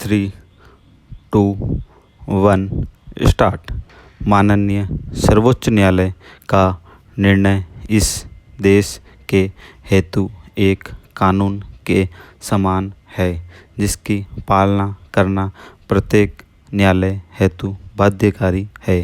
3, 2, 1 start. माननीय सर्वोच्च न्यायालय का निर्णय इस देश के हेतु एक कानून के समान है, जिसकी पालना करना प्रत्येक न्यायालय हेतु बाध्यकारी है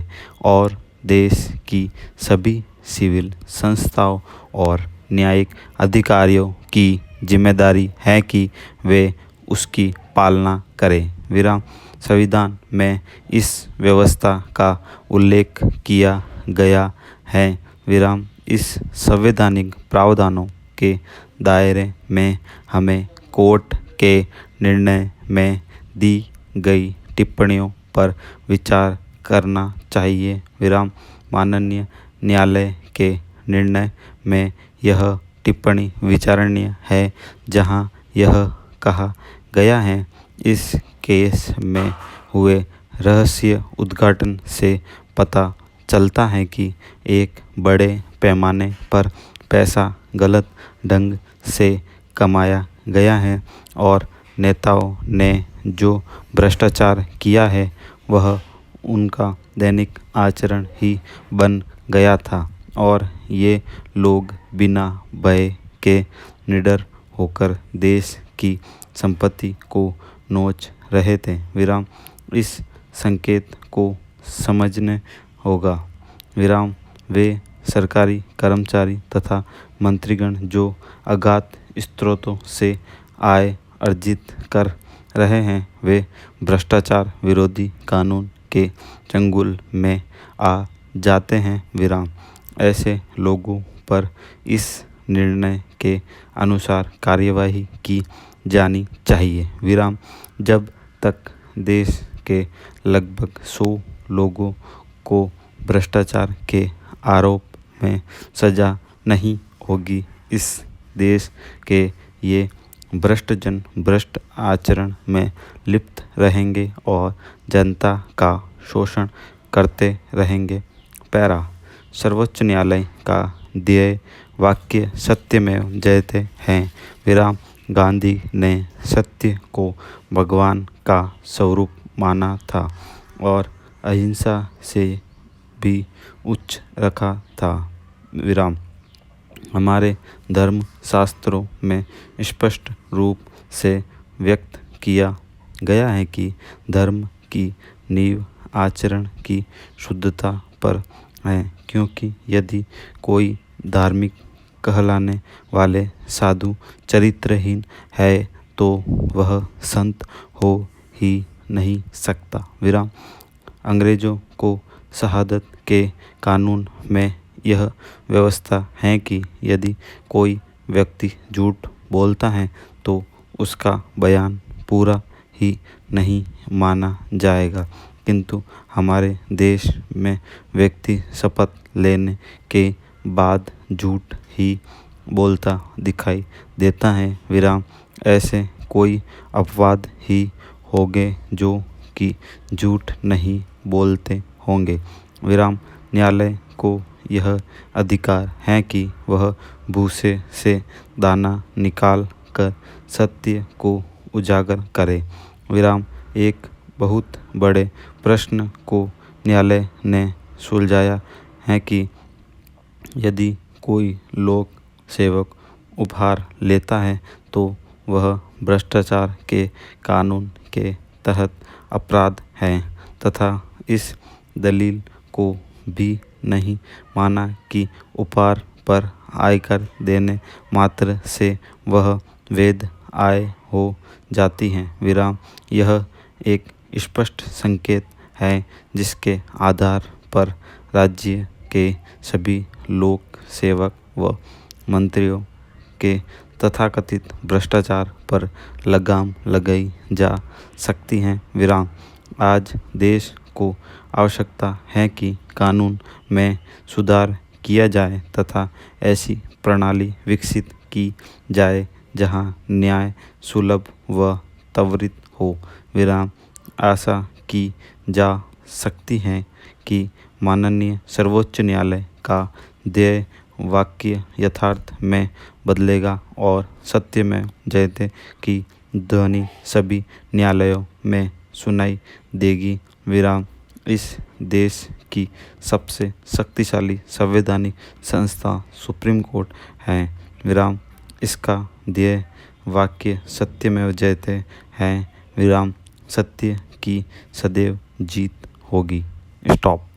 और देश की सभी सिविल संस्थाओं और न्यायिक अधिकारियों की जिम्मेदारी है कि वे उसकी पालना करें। विराम। संविधान में इस व्यवस्था का उल्लेख किया गया है। विराम। इस संवैधानिक प्रावधानों के दायरे में हमें कोर्ट के निर्णय में दी गई टिप्पणियों पर विचार करना चाहिए। विराम। माननीय न्यायालय के निर्णय में यह टिप्पणी विचारणीय है, जहां यह कहा गया है, इस केस में हुए रहस्य उद्घाटन से पता चलता है कि एक बड़े पैमाने पर पैसा गलत ढंग से कमाया गया है और नेताओं ने जो भ्रष्टाचार किया है वह उनका दैनिक आचरण ही बन गया था और ये लोग बिना भय के निडर होकर देश की संपत्ति को नोच रहे थे। विराम। इस संकेत को समझने होगा। विराम। वे सरकारी कर्मचारी तथा मंत्रीगण जो अज्ञात स्रोतों से आय अर्जित कर रहे हैं, वे भ्रष्टाचार विरोधी कानून के चंगुल में आ जाते हैं। विराम। ऐसे लोगों पर इस निर्णय के अनुसार कार्यवाही की जानी चाहिए। विराम। जब तक देश के लगभग 100 लोगों को भ्रष्टाचार के आरोप में सजा नहीं होगी, इस देश के ये भ्रष्टजन भ्रष्ट आचरण में लिप्त रहेंगे और जनता का शोषण करते रहेंगे। पैरा। सर्वोच्च न्यायालय का ध्येय वाक्य सत्यमेव जयते हैं। विराम। गांधी ने सत्य को भगवान का स्वरूप माना था और अहिंसा से भी उच्च रखा था। विराम। हमारे धर्म शास्त्रों में स्पष्ट रूप से व्यक्त किया गया है कि धर्म की नींव आचरण की शुद्धता पर है, क्योंकि यदि कोई धार्मिक कहलाने वाले साधु चरित्रहीन है तो वह संत हो ही नहीं सकता। विराम। अंग्रेजों को शहादत के कानून में यह व्यवस्था है कि यदि कोई व्यक्ति झूठ बोलता है तो उसका बयान पूरा ही नहीं माना जाएगा, किंतु हमारे देश में व्यक्ति शपथ लेने के बाद झूठ ही बोलता दिखाई देता है। विराम। ऐसे कोई अपवाद ही होंगे जो कि झूठ नहीं बोलते होंगे। विराम। न्यायालय को यह अधिकार है कि वह भूसे से दाना निकाल कर सत्य को उजागर करे। विराम। एक बहुत बड़े प्रश्न को न्यायालय ने सुलझाया है कि यदि कोई लोक सेवक उपहार लेता है तो वह भ्रष्टाचार के कानून के तहत अपराध है तथा इस दलील को भी नहीं माना कि उपहार पर आयकर देने मात्र से वह वैध आय हो जाती है। विराम। यह एक स्पष्ट संकेत है जिसके आधार पर राज्य के सभी लोक सेवक व मंत्रियों के तथाकथित भ्रष्टाचार पर लगाम लगाई जा सकती है। विराम। आज देश को आवश्यकता है कि कानून में सुधार किया जाए तथा ऐसी प्रणाली विकसित की जाए जहां न्याय सुलभ व त्वरित हो। विराम। आशा की जा सकती है कि माननीय सर्वोच्च न्यायालय का ध्येय वाक्य यथार्थ में बदलेगा और सत्य में जयते की ध्वनि सभी न्यायालयों में सुनाई देगी। विराम इस देश की सबसे शक्तिशाली संवैधानिक संस्था सुप्रीम कोर्ट है। विराम इसका ध्येय वाक्य सत्यमेव जयते है। विराम सत्य की सदैव जीत होगी। स्टॉप।